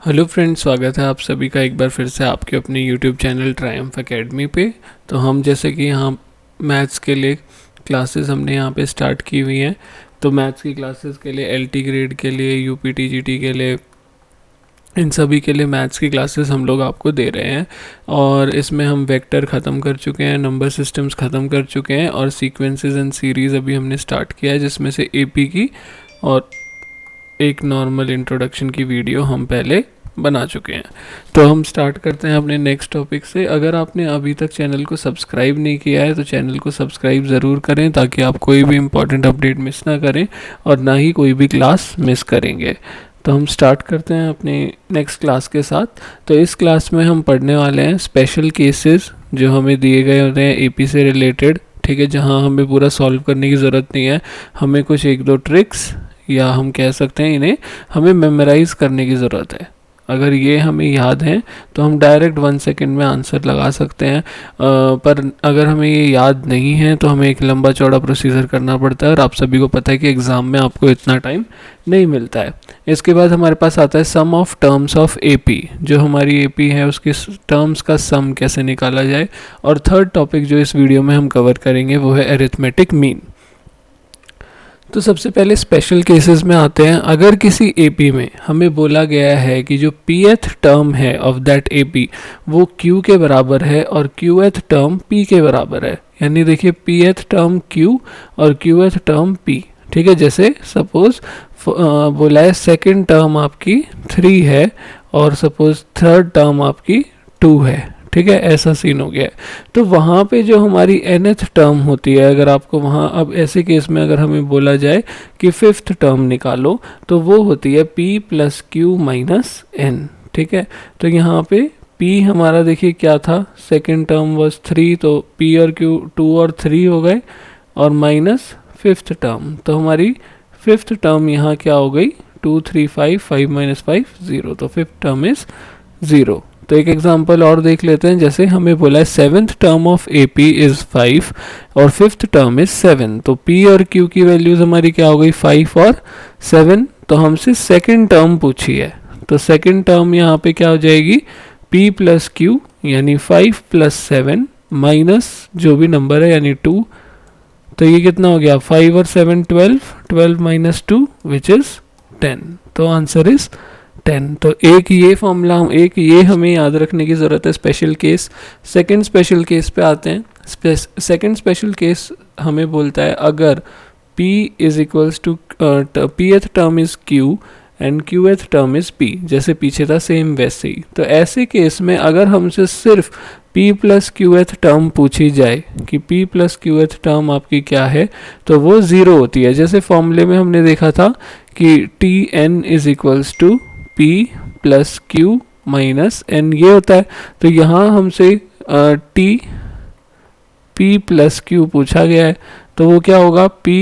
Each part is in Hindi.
हेलो फ्रेंड्स, स्वागत है आप सभी का एक बार फिर से आपके अपने यूट्यूब चैनल ट्रायम्फ एकेडमी पे। तो हम जैसे कि यहाँ मैथ्स के लिए क्लासेस हमने यहाँ पे स्टार्ट की हुई हैं। तो मैथ्स की क्लासेस के लिए एलटी ग्रेड के लिए, यूपी जीटी के लिए, इन सभी के लिए मैथ्स की क्लासेस हम लोग आपको दे रहे हैं। और इसमें हम वेक्टर ख़त्म कर चुके हैं, नंबर सिस्टम्स ख़त्म कर चुके हैं और सीक्वेंसेस एंड सीरीज़ अभी हमने स्टार्ट किया है, जिसमें से एपी की और एक नॉर्मल इंट्रोडक्शन की वीडियो हम पहले बना चुके हैं। तो हम स्टार्ट करते हैं अपने नेक्स्ट टॉपिक से। अगर आपने अभी तक चैनल को सब्सक्राइब नहीं किया है तो चैनल को सब्सक्राइब ज़रूर करें, ताकि आप कोई भी इम्पॉर्टेंट अपडेट मिस ना करें और ना ही कोई भी क्लास मिस करेंगे। तो हम स्टार्ट करते हैं अपनी नेक्स्ट क्लास के साथ। तो इस क्लास में हम पढ़ने वाले हैं स्पेशल केसेस जो हमें दिए गए होते हैं एपी से रिलेटेड, ठीक है, जहाँ हमें पूरा सॉल्व करने की ज़रूरत नहीं है। हमें कुछ एक दो ट्रिक्स, या हम कह सकते हैं इन्हें हमें मेमोराइज़ करने की ज़रूरत है। अगर ये हमें याद है तो हम डायरेक्ट 1 सेकंड में आंसर लगा सकते हैं, पर अगर हमें ये याद नहीं है तो हमें एक लंबा चौड़ा प्रोसीजर करना पड़ता है, और आप सभी को पता है कि एग्ज़ाम में आपको इतना टाइम नहीं मिलता है। इसके बाद हमारे पास आता है सम ऑफ टर्म्स ऑफ एपी। जो हमारी एपी है उसके टर्म्स का सम कैसे निकाला जाए। और थर्ड टॉपिक जो इस वीडियो में हम कवर करेंगे वो है अरिथमेटिक मीन। तो सबसे पहले स्पेशल केसेस में आते हैं। अगर किसी एपी में हमें बोला गया है कि जो पीएथ टर्म है ऑफ दैट एपी वो क्यू के बराबर है और क्यूएथ टर्म पी के बराबर है, यानी देखिए पीएथ टर्म क्यू और क्यूएथ टर्म पी, ठीक है। जैसे सपोज बोला है सेकंड टर्म आपकी 3 है और सपोज थर्ड टर्म आपकी 2 है, ठीक है, ऐसा सीन हो गया है। तो वहाँ पे जो हमारी nth टर्म होती है, अगर आपको वहाँ अब ऐसे केस में अगर हमें बोला जाए कि फिफ्थ टर्म निकालो तो वो होती है p plus Q minus n, ठीक है। तो यहाँ पे p हमारा देखिए क्या था, सेकेंड टर्म वॉज 3, तो p और q 2 और 3 हो गए, और माइनस फिफ्थ टर्म, तो हमारी फिफ्थ टर्म यहाँ क्या हो गई 2 3 5 5 माइनस 5 0, तो फिफ्थ टर्म इज 0। तो एक एग्जांपल और देख लेते हैं। जैसे हमें बोला है seventh term of AP is 5 और फिफ्थ टर्म इज 7, तो पी और क्यू की वैल्यूज हमारी क्या हो गई 5 और 7। तो हमसे सेकंड टर्म पूछी है, तो सेकंड टर्म यहाँ पे क्या हो जाएगी p प्लस क्यू, यानी 5 प्लस 7 माइनस जो भी नंबर है यानी 2, तो ये कितना हो गया 5 और 7 12, 12 माइनस 2 विच इज 10, तो आंसर इज 10। तो एक ये फॉर्मूला, एक ये हमें याद रखने की ज़रूरत है special case. Second special case पे आते हैं। सेकंड स्पेशल केस हमें बोलता है अगर p is equals to pth term is q and qth term is p, जैसे पीछे था सेम वैसे ही। तो ऐसे केस में अगर हमसे सिर्फ p प्लस qth टर्म पूछी जाए कि p प्लस qth टर्म आपकी क्या है, तो वो 0 होती है। जैसे फॉर्मूले में हमने देखा था कि tn is equals to p plus Q minus n, ये होता है। तो यहाँ हमसे p प्लस क्यू पूछा गया है, तो वो क्या होगा p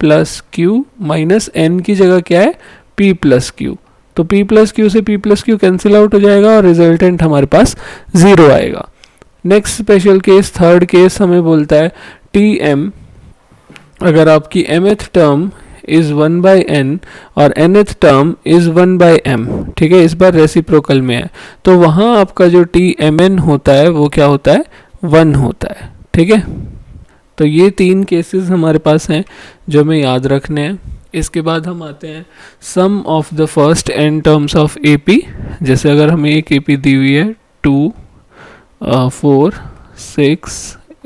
plus Q minus n की जगह क्या है p प्लस क्यू, तो p प्लस क्यू से p plus Q cancel out हो जाएगा और रिजल्टेंट हमारे पास 0 आएगा। Next special case, third case हमें बोलता है tm, अगर आपकी mth term is 1 by n और nth term is 1 by m, ठीक है, इस बार रेसिप्रोकल में है, तो वहाँ आपका जो tmn होता है वो क्या होता है 1 होता है, ठीक है। तो ये 3 केसेस हमारे पास हैं जो हमें याद रखने हैं। इसके बाद हम आते हैं sum of the first n terms of AP। जैसे अगर हमें एक AP दी हुई है 2 4 6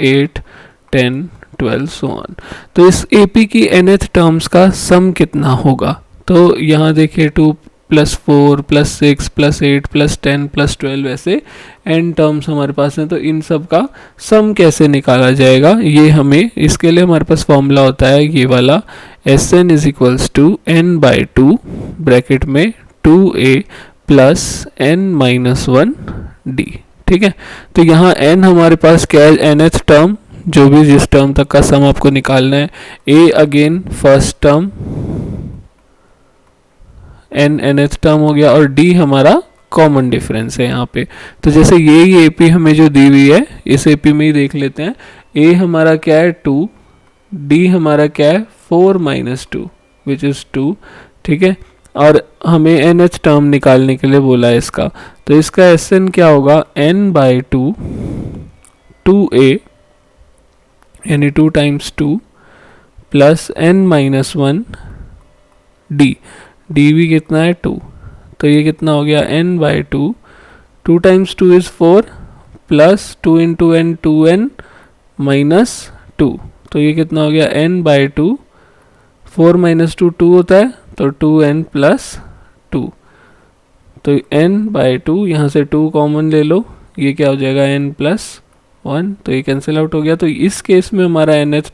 8 10 12 सो ऑन, तो इस AP की nth टर्म्स का सम कितना होगा। तो यहाँ देखिए 2 plus 4 plus 6 plus 8 plus 10 plus 12 ऐसे n टर्म्स हमारे पास हैं, तो इन सब का सम कैसे निकाला जाएगा, ये हमें, इसके लिए हमारे पास फॉर्मूला होता है ये वाला Sn is equals to n by 2 bracket में 2a plus n minus 1 d, ठीक है। तो यहाँ n हमारे पास क्या है nth टर्म, जो भी जिस टर्म तक का सम आपको निकालना है, a again first term, n nth term हो गया, और d हमारा कॉमन डिफरेंस है यहाँ पे। तो जैसे ये AP हमें जो दी हुई है इस AP में ही देख लेते हैं। a हमारा क्या है 2, d हमारा क्या है 4 माइनस 2 विच इज़ 2, ठीक है। और हमें NH टर्म निकालने के लिए बोला है इसका, तो इसका SN क्या होगा, n/2 2a यानी 2 times 2 plus n-1 d, d भी कितना है 2, तो ये कितना हो गया n/2, 2 times 2 is 4 plus 2 into n 2n minus 2, तो ये कितना हो गया n/2, 4 माइनस 2 2 होता है तो 2n प्लस 2, तो n/2 यहाँ से 2 कॉमन ले लो, ये क्या हो जाएगा n प्लस 1, तो ये कैंसिल आउट हो गया। तो इस केस में हमारा nth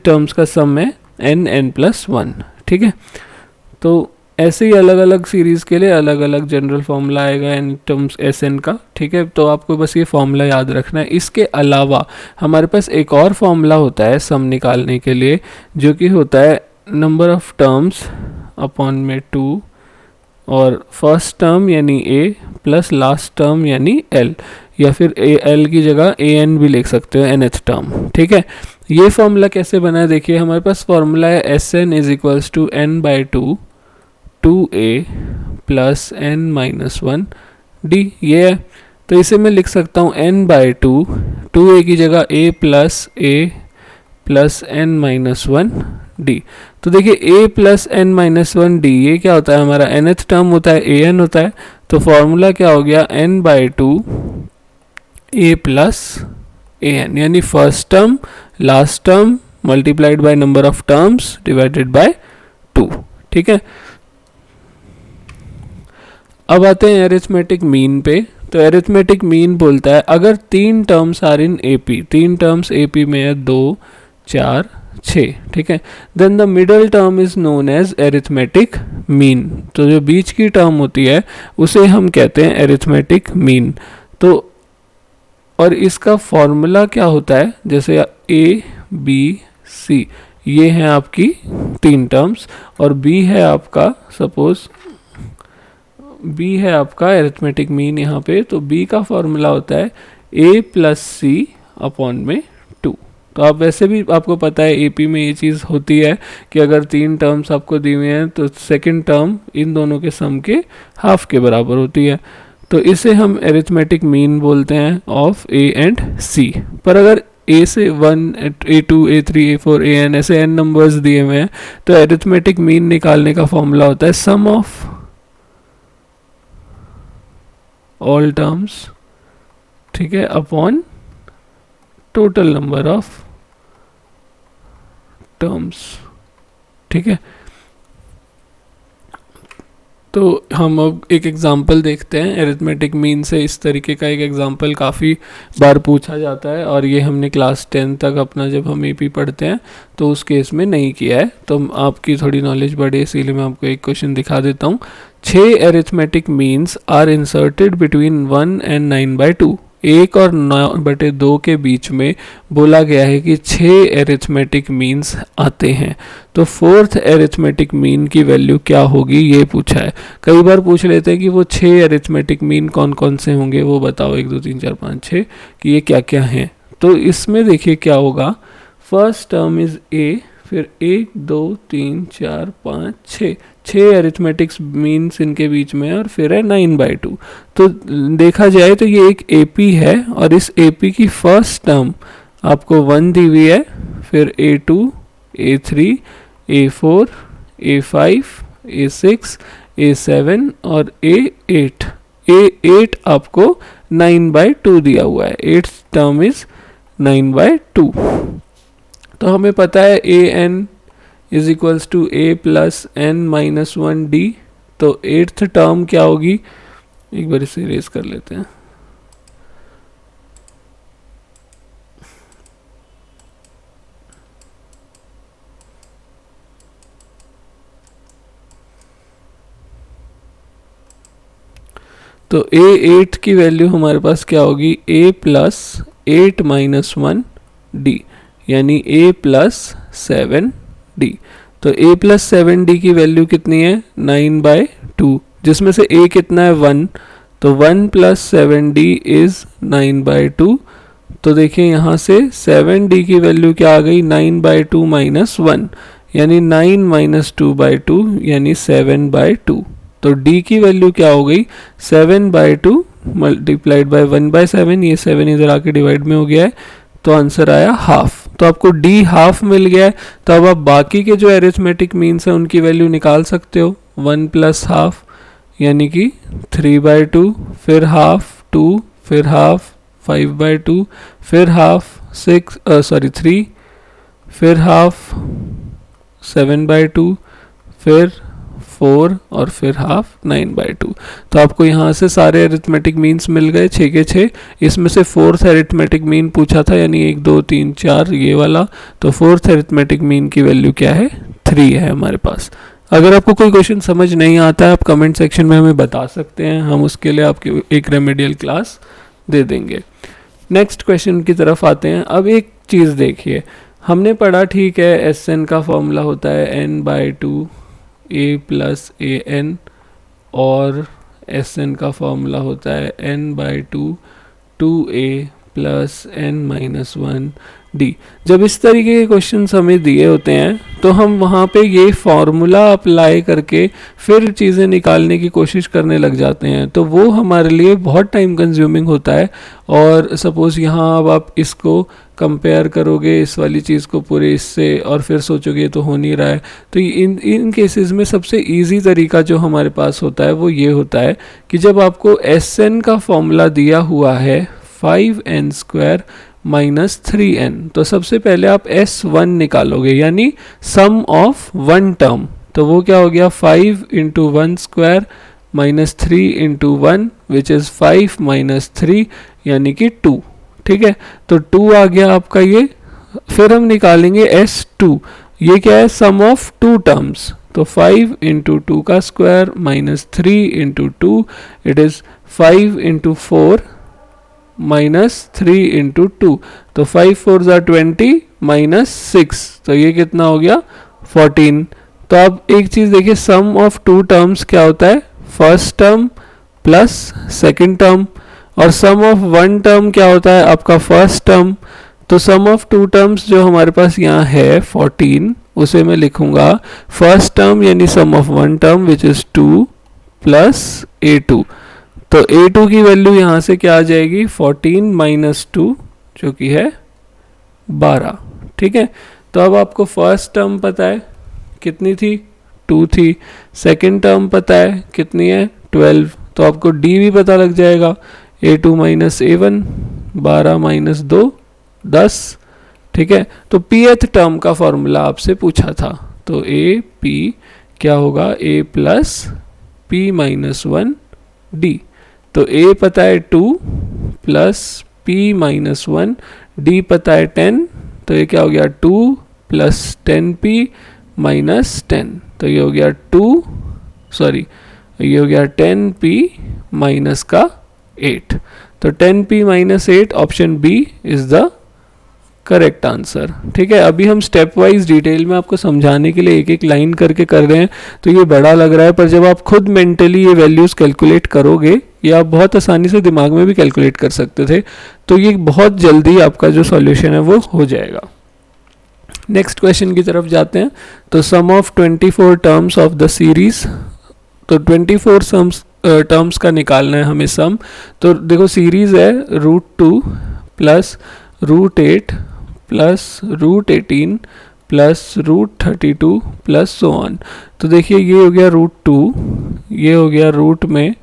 टर्म्स का सम है n प्लस 1। ठीक है, तो ऐसे ही अलग अलग सीरीज़ के लिए अलग अलग जनरल फॉर्मूला आएगा n टर्म्स Sn का। ठीक है, तो आपको बस ये फॉर्मूला याद रखना है। इसके अलावा हमारे पास एक और फॉर्मूला होता है सम निकालने के लिए, जो कि होता है नंबर ऑफ टर्म्स अपॉन में 2 और फर्स्ट टर्म यानी a प्लस लास्ट टर्म यानी l, या फिर l की जगह an भी लिख सकते हो nth टर्म। ठीक है, ये फॉर्मूला कैसे बना है देखिए, हमारे पास फॉर्मूला है Sn is equals to n/2 2a plus n-1 d, ये है। तो इसे मैं लिख सकता हूँ n/2 2a की जगह a प्लस n-1 d। तो देखिए a प्लस n-1 d ये क्या होता है, हमारा nth टर्म होता है, an होता है। तो फॉर्मूला क्या हो गया n/2 a प्लस an, यानी first term last term multiplied by number of terms divided by 2। ठीक है, अब आते हैं एरिथमेटिक मीन पे। तो एरिथमेटिक मीन बोलता है अगर 3 terms are in AP, 3 terms AP में है 2 4 6, ठीक है, then the middle term is known as arithmetic mean. तो जो बीच की टर्म होती है उसे हम कहते हैं एरिथमेटिक मीन। तो और इसका फॉर्मूला क्या होता है, जैसे A B C ये हैं आपकी 3 टर्म्स और B है आपका, सपोज B है आपका एरिथमेटिक मीन यहाँ पे, तो B का फॉर्मूला होता है A प्लस C अपॉन में 2। तो आप वैसे भी आपको पता है AP में ये चीज़ होती है कि अगर 3 टर्म्स आपको दी हुई हैं तो सेकंड टर्म इन दोनों के सम के हाफ के बराबर होती है। तो इसे हम एरिथमेटिक मीन बोलते हैं ऑफ A एंड C। पर अगर A से 1 A2 A3 A4 AN ऐसे n नंबर्स दिए हुए हैं तो एरिथमेटिक मीन निकालने का फॉर्मूला होता है सम ऑफ ऑल टर्म्स, ठीक है, upon total number of terms. ठीक है, तो हम अब एक एग्जांपल देखते हैं एरिथमेटिक मीन से। इस तरीके का एक एग्जांपल काफ़ी बार पूछा जाता है और ये हमने क्लास 10 तक अपना जब हम AP पढ़ते हैं तो उस केस में नहीं किया है, तो आपकी थोड़ी नॉलेज बढ़े इसीलिए मैं आपको एक क्वेश्चन दिखा देता हूँ। 6 arithmetic means are inserted between 1 and 9/2। 1 और 9/2 के बीच में बोला गया है कि 6 एरिथमेटिक मीन्स आते हैं। तो फोर्थ एरिथमेटिक मीन की वैल्यू क्या होगी ये पूछा है। कई बार पूछ लेते हैं कि वो 6 एरिथमेटिक मीन कौन कौन से होंगे, वो बताओ 1 2 3 4 5 6 कि ये क्या क्या हैं। तो इसमें देखिए क्या होगा, फर्स्ट टर्म इज A, फिर 1 2 3 4 5 6 एरिथमेटिक्स मीन्स इनके बीच में और फिर है 9/2। तो देखा जाए तो ये एक AP है और इस AP की फर्स्ट टर्म आपको 1 दी हुई है, फिर A2 A3 A4 A5 A6 A7 और A8। A8 आपको 9/2 दिया हुआ है, 8th टर्म इज 9/2। तो हमें पता है AN is equals to A plus n-1 D। तो 8th टर्म क्या होगी, एक बार इसे इरेज कर लेते हैं। तो A8 की वैल्यू हमारे पास क्या होगी, A प्लस 8-1 D यानी A प्लस 7D। तो A प्लस 7D की वैल्यू कितनी है, 9/2, जिसमें से A कितना है 1, तो 1 प्लस 7D इज 9/2। तो देखिए यहाँ से 7D की वैल्यू क्या आ गई, 9/2 माइनस 1 यानी 9 माइनस 2/2 यानी 7/2। तो d की वैल्यू क्या हो गई, 7/2 मल्टीप्लाइड बाय 1/7, ये 7 इधर आके डिवाइड में हो गया है, तो आंसर आया हाफ। तो आपको d हाफ मिल गया है। तो अब आप बाकी के जो एरिथमेटिक मीन्स हैं उनकी वैल्यू निकाल सकते हो। 1 प्लस हाफ यानी कि 3/2, फिर हाफ 2, फिर हाफ 5/2, फिर हाफ 3, फिर हाफ 7/2, फिर 4 और फिर हाफ 9/2। तो आपको यहाँ से सारे अरिथमेटिक मीन्स मिल गए 6 के 6। इसमें से फोर्थ अरिथमेटिक मीन पूछा था, यानी 1 2 3 4 ये वाला। तो फोर्थ अरिथमेटिक मीन की वैल्यू क्या है, 3 है हमारे पास। अगर आपको कोई क्वेश्चन समझ नहीं आता है आप कमेंट सेक्शन में हमें बता सकते हैं, हम उसके लिए आपकी एक रेमेडियल क्लास दे देंगे। नेक्स्ट क्वेश्चन की तरफ आते हैं। अब एक चीज़ देखिए, हमने पढ़ा ठीक है एस एन का फॉर्मूला होता है n/2 a plus A N, और एस एन का फॉर्मूला होता है n/2 2a plus n-1 d। जब इस तरीके के क्वेश्चंस हमें दिए होते हैं तो हम वहाँ पे ये फॉर्मूला अप्लाई करके फिर चीज़ें निकालने की कोशिश करने लग जाते हैं, तो वो हमारे लिए बहुत टाइम कंज्यूमिंग होता है। और सपोज़ यहाँ अब आप इसको कंपेयर करोगे इस वाली चीज़ को पूरे इससे, और फिर सोचोगे तो हो नहीं रहा है। तो इन केसेस में सबसे इजी तरीका जो हमारे पास होता है वो ये होता है कि जब आपको एस एन का फॉर्मूला दिया हुआ है 5n² माइनस 3n, तो सबसे पहले आप S1 निकालोगे, यानी सम ऑफ वन टर्म। तो वो क्या हो गया, 5 into 1² minus 3 into 1 which is 5 minus 3 यानी कि 2। ठीक है, तो 2 आ गया आपका ये। फिर हम निकालेंगे S2, ये क्या है, सम ऑफ टू टर्म्स। तो 5 इंटू 2 का square minus 3 into 2 it is 5 into 4 minus 3 into 2, तो 5 4 ज़ा 20 माइनस 6, तो ये कितना हो गया 14। तो अब एक चीज़ देखिए, सम ऑफ टू टर्म्स क्या होता है, first term plus second term, और सम ऑफ वन टर्म क्या होता है आपका फर्स्ट टर्म। तो सम ऑफ टू टर्म्स जो हमारे पास यहाँ है 14, उसे मैं लिखूंगा फर्स्ट टर्म यानी sum of one term which is 2 plus a2। तो a2 की वैल्यू यहाँ से क्या आ जाएगी, 14 माइनस 2 जो कि है 12। ठीक है, तो अब आपको फर्स्ट टर्म पता है कितनी थी, 2 थी। सेकंड टर्म पता है कितनी है, 12। तो आपको d भी पता लग जाएगा, a2 माइनस a1, 12 माइनस 2 10। ठीक है, तो pth टर्म का फॉर्मूला आपसे पूछा था, तो a p क्या होगा, a plus p minus 1 d। तो a पता है 2 प्लस p माइनस 1, d पता है 10, तो ये क्या हो गया 2 प्लस 10p माइनस 10, तो ये हो गया ये हो गया 10p माइनस का 8। तो 10p minus 8 option B is the correct answer. ठीक है, अभी हम स्टेप वाइज डिटेल में आपको समझाने के लिए एक एक लाइन करके कर रहे हैं, तो ये बड़ा लग रहा है, पर जब आप खुद मेंटली ये वैल्यूज़ कैलकुलेट करोगे, या आप बहुत आसानी से दिमाग में भी कैलकुलेट कर सकते थे, तो ये बहुत जल्दी आपका जो सॉल्यूशन है वो हो जाएगा। नेक्स्ट क्वेश्चन की तरफ जाते हैं। तो sum of 24 terms of the series, तो 24 टर्म्स का निकालना है हमें सम। तो देखो सीरीज है √2 plus √8 plus √18 plus √32 plus so on. तो देखिए ये हो गया √2, ये हो गया रूट में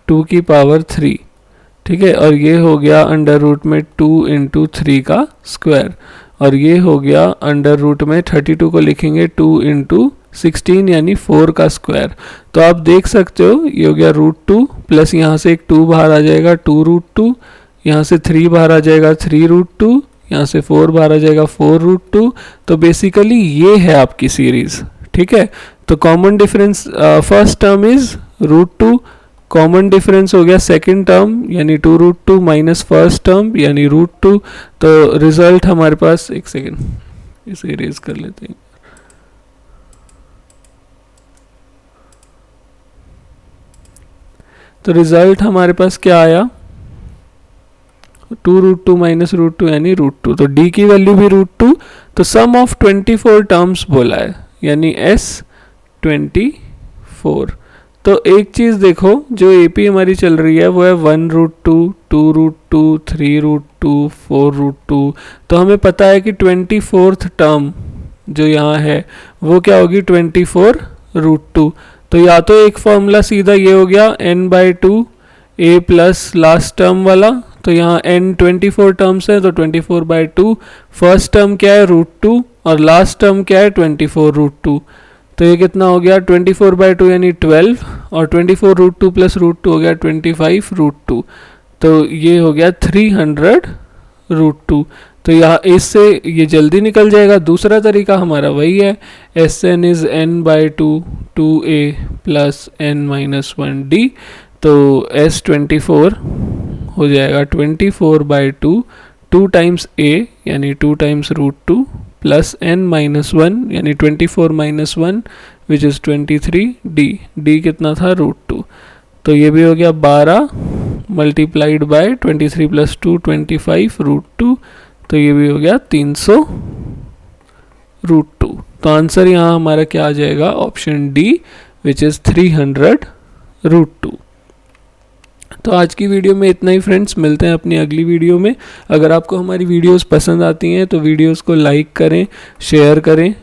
2 की पावर 3, ठीक है, और ये हो गया अंडर रूट में 2 इंटू 3 का स्क्वायर, और ये हो गया अंडर रूट में 32 को लिखेंगे 2 इंटू 16 यानी 4 का स्क्वायर। तो आप देख सकते हो ये हो गया √2 प्लस यहाँ से एक 2 बाहर आ जाएगा 2√2, यहाँ से 3 बाहर आ जाएगा 3√2, यहाँ से 4 बाहर आ जाएगा 4√2। तो बेसिकली ये है आपकी सीरीज। ठीक है, तो common difference first term is √2, common difference हो गया सेकंड टर्म यानी 2√2 माइनस फर्स्ट टर्म यानी √2। तो रिजल्ट हमारे पास, एक सेकेंड इसे इरेज कर लेते हैं। तो रिजल्ट हमारे पास क्या आया, 2√2 माइनस √2 यानी √2। तो d की वैल्यू भी √2। तो सम ऑफ 24 टर्म्स बोला है, यानी S24। तो एक चीज़ देखो, जो AP हमारी चल रही है वो है 1√2, 2√2, 3√2, 4√2। तो हमें पता है कि 24th टर्म जो यहाँ है वो क्या होगी, 24√2। तो या तो एक फॉर्मूला सीधा ये हो गया n/2 a plus last term वाला, तो यहाँ n 24 टर्म्स है तो 24/2। फर्स्ट टर्म क्या है √2 और लास्ट टर्म क्या है 24√2। तो ये कितना हो गया 24/2 यानी 12, और 24√2 प्लस √2 हो गया 25√2। तो ये हो गया 300√2। तो यहाँ इससे ये जल्दी निकल जाएगा। दूसरा तरीका हमारा वही है, Sn is n/2 2a plus n-1d। तो S24 हो जाएगा 24/2 2 टाइम्स a यानी 2 टाइम्स √2 प्लस n-1 यानी 24 - 1 विच इज़ 23d। d कितना था √2। तो ये भी हो गया 12 मल्टीप्लाइड बाय 23 प्लस 2 25√2। तो ये भी हो गया 300√2। तो आंसर यहाँ हमारा क्या आ जाएगा, ऑप्शन डी विच इज़ 300√2। तो आज की वीडियो में इतना ही फ्रेंड्स, मिलते हैं अपनी अगली वीडियो में। अगर आपको हमारी वीडियोस पसंद आती हैं तो वीडियोस को लाइक करें, शेयर करें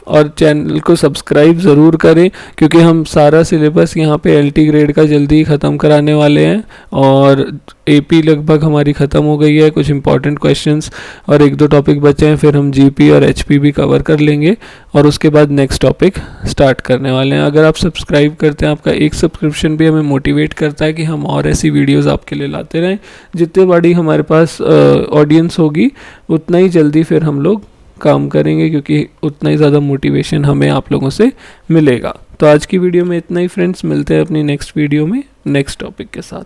और चैनल को सब्सक्राइब ज़रूर करें, क्योंकि हम सारा सिलेबस यहाँ पे LT ग्रेड का जल्दी ही ख़त्म कराने वाले हैं। और AP लगभग हमारी ख़त्म हो गई है, कुछ इंपॉर्टेंट क्वेश्चंस और 1-2 टॉपिक बचे हैं, फिर हम GP और HP भी कवर कर लेंगे और उसके बाद नेक्स्ट टॉपिक स्टार्ट करने वाले हैं। अगर आप सब्सक्राइब करते हैं, आपका एक सब्सक्रिप्शन भी हमें मोटिवेट करता है कि हम और ऐसी वीडियोज़ आपके लिए लाते रहें। जितने बड़ी हमारे पास ऑडियंस होगी उतना ही जल्दी फिर हम लोग काम करेंगे, क्योंकि उतना ही ज़्यादा मोटिवेशन हमें आप लोगों से मिलेगा। तो आज की वीडियो में इतना ही फ्रेंड्स, मिलते हैं अपनी नेक्स्ट वीडियो में नेक्स्ट टॉपिक के साथ।